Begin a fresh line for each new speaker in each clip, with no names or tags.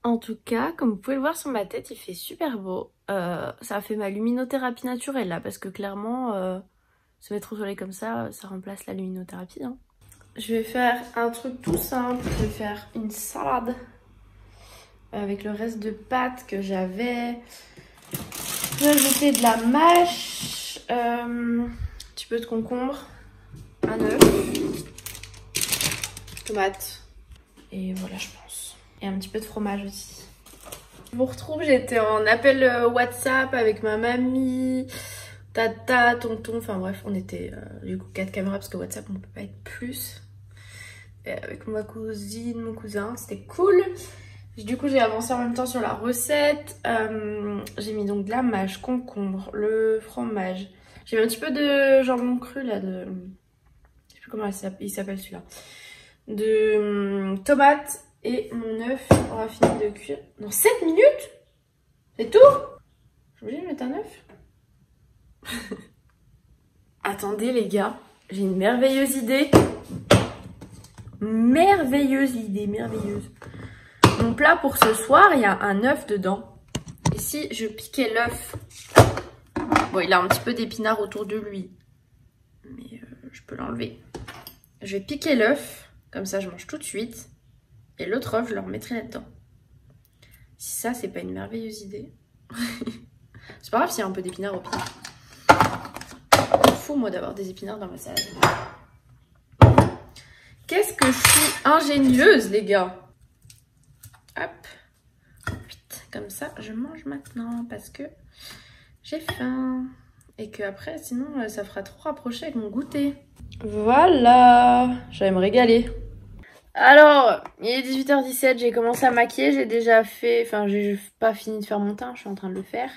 En tout cas, comme vous pouvez le voir sur ma tête, il fait super beau. Ça a fait ma luminothérapie naturelle là, parce que clairement, se mettre au soleil comme ça remplace la luminothérapie. Hein. Je vais faire un truc tout simple, je vais faire une salade avec le reste de pâtes que j'avais. Je vais ajouter de la mâche, un petit peu de concombre, un œuf, tomate et voilà je pense. Et un petit peu de fromage aussi. Je vous retrouve, j'étais en appel WhatsApp avec ma mamie, tata, tonton, enfin bref on était du coup 4 caméras parce que WhatsApp on peut pas être plus. Et avec ma cousine, mon cousin, c'était cool. Du coup j'ai avancé en même temps sur la recette. J'ai mis donc de la mâche, concombre, le fromage. J'ai mis un petit peu de jambon cru là, de... je sais plus comment il s'appelle celui-là. De tomates et mon œuf aura fini de cuire. Dans 7 minutes? C'est tout? J'ai obligé de mettre un œuf? Attendez les gars, j'ai une merveilleuse idée. Merveilleuse idée, merveilleuse. Mon plat pour ce soir, il y a un œuf dedans. Et si je piquais l'œuf... Bon, il a un petit peu d'épinards autour de lui. Mais je peux l'enlever. Je vais piquer l'œuf. Comme ça, je mange tout de suite. Et l'autre œuf, je le remettrai là-dedans. Si ça, c'est pas une merveilleuse idée. C'est pas grave s'il y a un peu d'épinards au pire. C'est fou, moi, d'avoir des épinards dans ma salade. Qu'est-ce que je suis ingénieuse, les gars. Hop. Comme ça, je mange maintenant parce que j'ai faim. Et que après, sinon, ça fera trop rapprocher avec mon goûter. Voilà. Je vais me régaler. Alors, il est 18h17, j'ai commencé à maquiller, j'ai déjà fait... Enfin, j'ai pas fini de faire mon teint, je suis en train de le faire.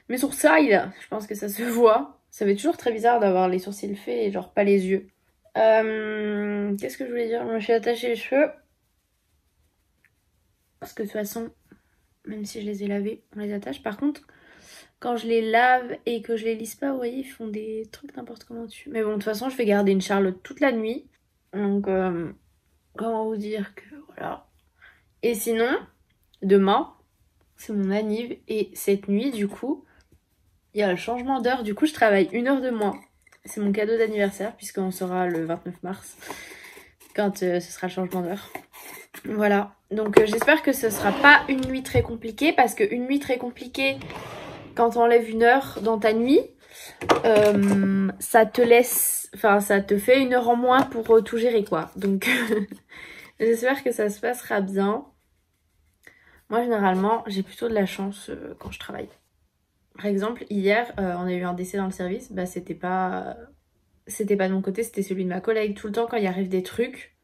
Mes sourcils, je pense que ça se voit. Ça fait toujours très bizarre d'avoir les sourcils faits et genre pas les yeux. Qu'est-ce que je voulais dire? Je me suis attachée les cheveux. Parce que de toute façon, même si je les ai lavés, on les attache. Par contre, quand je les lave et que je les lisse pas, vous voyez, ils font des trucs n'importe comment dessus. Mais bon, de toute façon, je vais garder une Charlotte toute la nuit. Donc, comment vous dire que voilà. Et sinon, demain, c'est mon anniv. Et cette nuit, du coup, il y a le changement d'heure. Du coup, je travaille 1 heure de moins. C'est mon cadeau d'anniversaire, puisqu'on sera le 29 mars. Quand ce sera le changement d'heure. Voilà. Donc, j'espère que ce sera pas une nuit très compliquée. Parce qu'une nuit très compliquée, quand on enlève 1 heure dans ta nuit, ça te laisse... Enfin, ça te fait 1 heure en moins pour tout gérer, quoi. Donc, j'espère que ça se passera bien. Moi, généralement, j'ai plutôt de la chance quand je travaille. Par exemple, hier, on a eu un décès dans le service. Bah, c'était pas de mon côté, c'était celui de ma collègue. Tout le temps, quand il arrive des trucs,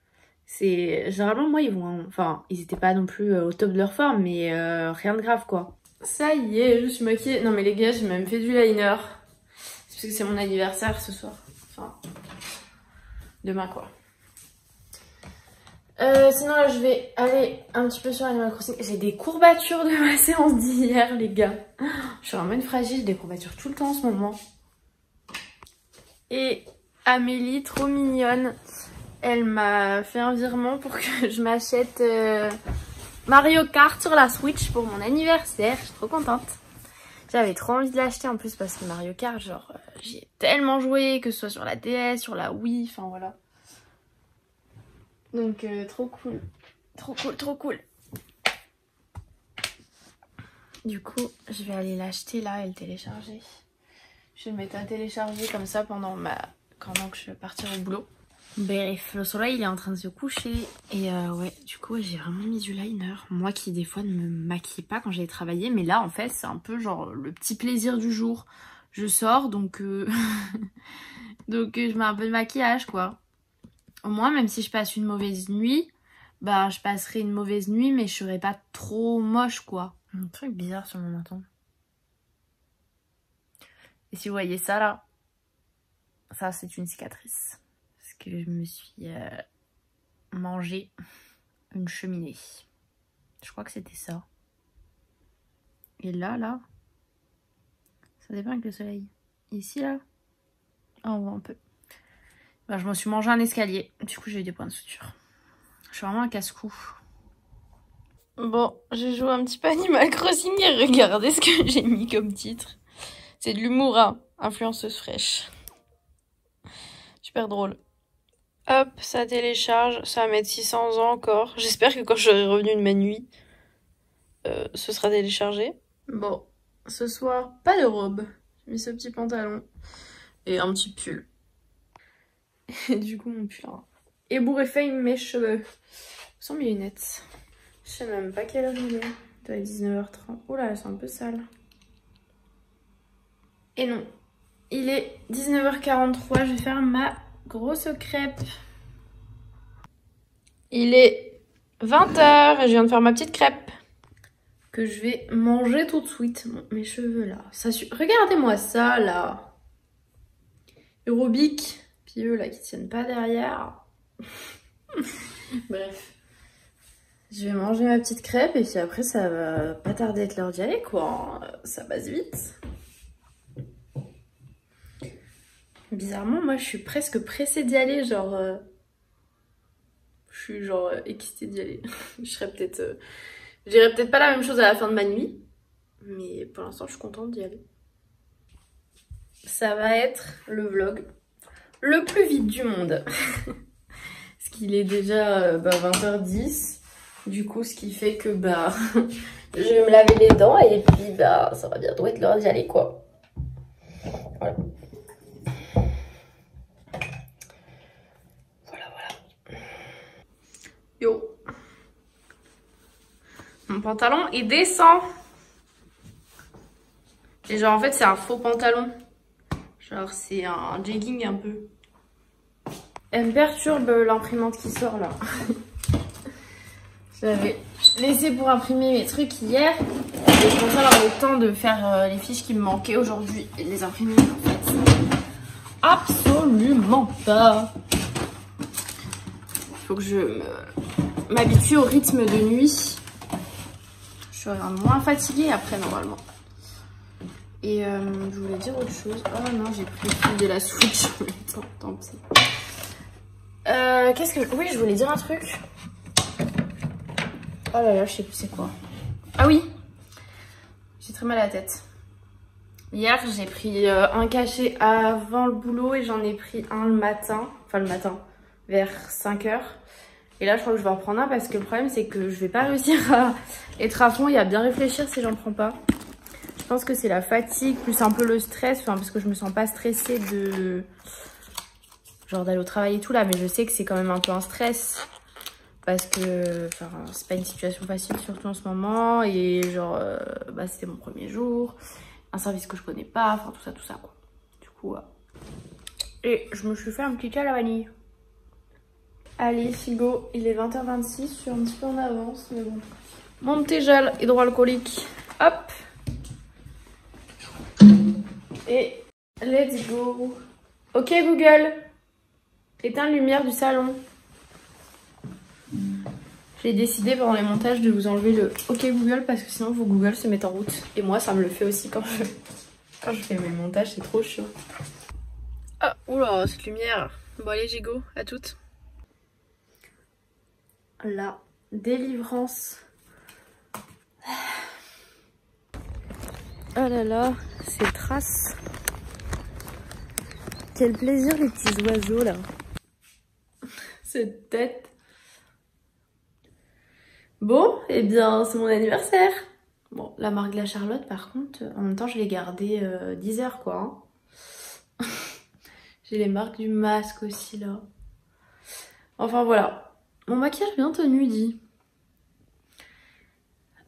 c'est... Généralement, moi, ils vont... Enfin, ils étaient pas non plus au top de leur forme, mais rien de grave, quoi. Ça y est, je suis maquillée. Non, mais les gars, j'ai même fait du liner. C'est parce que c'est mon anniversaire ce soir. Enfin, demain, quoi. Sinon là je vais aller un petit peu sur Animal Crossing. J'ai des courbatures de ma séance d'hier les gars. Je suis vraiment une fragile, j'ai des courbatures tout le temps en ce moment. Et Amélie, trop mignonne, elle m'a fait un virement pour que je m'achète Mario Kart sur la Switch pour mon anniversaire. Je suis trop contente. J'avais trop envie de l'acheter en plus parce que Mario Kart, genre j'y ai tellement joué, que ce soit sur la DS, sur la Wii, enfin voilà. Donc trop cool. Trop cool, trop cool. Du coup, je vais aller l'acheter là et le télécharger. Je vais le mettre à télécharger comme ça pendant que je vais partir au boulot. Bref, le soleil il est en train de se coucher. Et ouais, du coup, j'ai vraiment mis du liner. Moi qui des fois ne me maquille pas quand j'ai travaillé. Mais là, en fait, c'est un peu genre le petit plaisir du jour. Je sors, donc, donc je mets un peu de maquillage, quoi. Au moins, même si je passe une mauvaise nuit... Bah, je passerai une mauvaise nuit, mais je serai pas trop moche, quoi. Un truc bizarre sur mon menton. Et si vous voyez ça, là, ça, c'est une cicatrice. Parce que je me suis mangé une cheminée. Je crois que c'était ça. Et là, ça dépend avec le soleil. Ici, là, on voit un peu. Bah, je me suis mangé un escalier. Du coup, j'ai eu des points de suture. Je suis vraiment un casse-cou. Bon, j'ai joué un petit peu Animal Crossing et regardez ce que j'ai mis comme titre. C'est de l'humour, hein. Influenceuse fraîche. Super drôle. Hop, ça télécharge. Ça va mettre 600 ans encore. J'espère que quand je serai revenue de ma nuit, ce sera téléchargé. Bon, ce soir, pas de robe. J'ai mis ce petit pantalon et un petit pull. Et du coup, mon pull a ébouriffé mes cheveux. Sans mes lunettes. Je sais même pas quelle heure il est. Il doit être 19h30. Oula, c'est un peu sale. Et non, il est 19h43. Je vais faire ma grosse crêpe. Il est 20h et je viens de faire ma petite crêpe. Que je vais manger tout de suite. Bon, mes cheveux là. Regardez-moi ça là. Aérobic. Puis eux là qui tiennent pas derrière. Bref. Je vais manger ma petite crêpe et puis après ça va pas tarder d'être l'heure d'y aller quoi. Ça passe vite. Bizarrement, moi je suis presque pressée d'y aller, genre... je suis genre excitée d'y aller. Je serais peut-être... je dirais peut-être pas la même chose à la fin de ma nuit. Mais pour l'instant je suis contente d'y aller. Ça va être le vlog le plus vite du monde. Parce qu'il est déjà 20h10. Du coup, ce qui fait que je vais me laver les dents et puis ça va bientôt être l'heure d'y aller quoi. Voilà. Voilà. Yo. Mon pantalon il descend. Et genre en fait c'est un faux pantalon. Genre c'est un jegging un peu. Elle me perturbe l'imprimante qui sort là. J'avais laissé pour imprimer mes trucs hier. Et je pensais avoir le temps de faire les fiches qui me manquaient aujourd'hui et de les imprimer en fait. Absolument pas. Faut que je m'habitue au rythme de nuit. Je serai moins fatiguée après normalement. Et je voulais dire autre chose. Oh non, j'ai pris le fil de la Switch. Tant pis. Qu'est-ce que... Oui, je voulais dire un truc. Oh là là, je sais plus c'est quoi. Ah oui, j'ai très mal à la tête. Hier, j'ai pris un cachet avant le boulot et j'en ai pris un le matin. Enfin, le matin, vers 5h. Et là, je crois que je vais en prendre un parce que le problème, c'est que je vais pas réussir à être à fond et à bien réfléchir si j'en prends pas. Je pense que c'est la fatigue, plus un peu le stress. Enfin, parce que je me sens pas stressée de... genre d'aller au travail et tout là. Mais je sais que c'est quand même un peu un stress. Parce que c'est pas une situation facile, surtout en ce moment. Et genre, c'était mon premier jour. Un service que je connais pas. Enfin, tout ça quoi. Du coup, et je me suis fait un petit thé à la vanille. Allez, Figo, il est 20h26. Je suis un petit peu en avance, mais bon. Mon petit gel hydroalcoolique. Hop. Et let's go. Ok Google. Éteins la lumière du salon. J'ai décidé pendant les montages de vous enlever le OK Google parce que sinon vos Google se mettent en route. Et moi ça me le fait aussi quand je fais mes montages, c'est trop chaud. Ah, oula, cette lumière. Bon allez Gigo, à toutes. La délivrance. Oh là là, ces traces. Quel plaisir les petits oiseaux là. Cette tête. Bon, eh bien, c'est mon anniversaire. Bon, la marque de la Charlotte, par contre, en même temps, je l'ai gardée 10 heures, quoi. Hein. J'ai les marques du masque aussi, là. Enfin, voilà. Mon maquillage bien tenu, dit.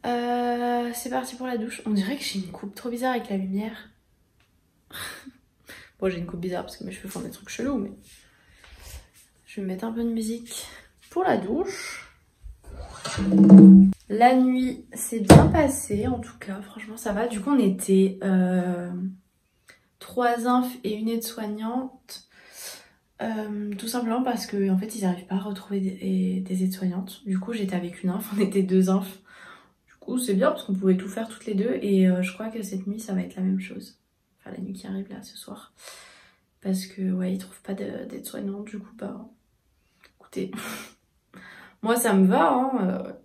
C'est parti pour la douche. On dirait que j'ai une coupe trop bizarre avec la lumière. Bon, j'ai une coupe bizarre parce que mes cheveux font des trucs chelous, mais... Je vais mettre un peu de musique pour la douche. La nuit s'est bien passée, en tout cas, franchement ça va. Du coup on était 3 infs et une aide-soignante. Tout simplement parce que en fait ils n'arrivent pas à retrouver des aides-soignantes. Du coup j'étais avec une inf, on était 2 infs. Du coup c'est bien parce qu'on pouvait tout faire toutes les deux. Et je crois que cette nuit ça va être la même chose. Enfin la nuit qui arrive là ce soir. Parce que ouais ils trouvent pas d'aide-soignante. Du coup écoutez, moi ça me va hein.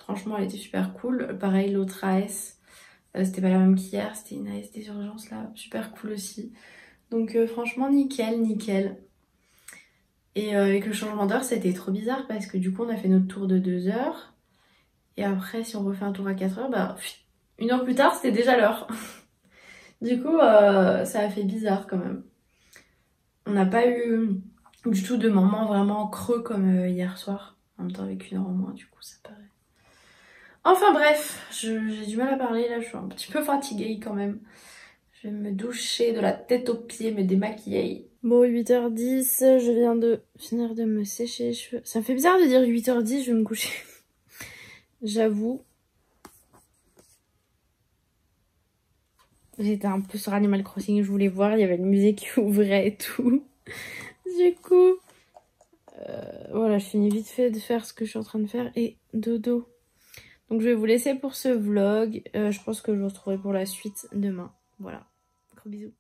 Franchement, elle était super cool. Pareil, l'autre AS, c'était pas la même qu'hier, c'était une AS des urgences là, super cool aussi. Donc franchement, nickel, nickel. Et avec le changement d'heure, c'était trop bizarre parce que du coup, on a fait notre tour de 2 heures. Et après, si on refait un tour à 4 heures, bah, 1 heure plus tard, c'était déjà l'heure. Du coup, ça a fait bizarre quand même. On n'a pas eu du tout de moment vraiment creux comme hier soir. En même temps, avec 1 heure en moins, du coup, ça paraît. Enfin bref, j'ai du mal à parler là, je suis un petit peu fatiguée quand même. Je vais me doucher de la tête aux pieds, me démaquiller. Bon, 8h10, je viens de finir de me sécher les cheveux. Ça me fait bizarre de dire 8h10, je vais me coucher. J'avoue. J'étais un peu sur Animal Crossing, je voulais voir, il y avait le musée qui ouvrait et tout. Du coup, voilà, je finis vite fait de faire ce que je suis en train de faire et dodo. Donc je vais vous laisser pour ce vlog. Je pense que je vous retrouverai pour la suite demain. Voilà, gros bisous.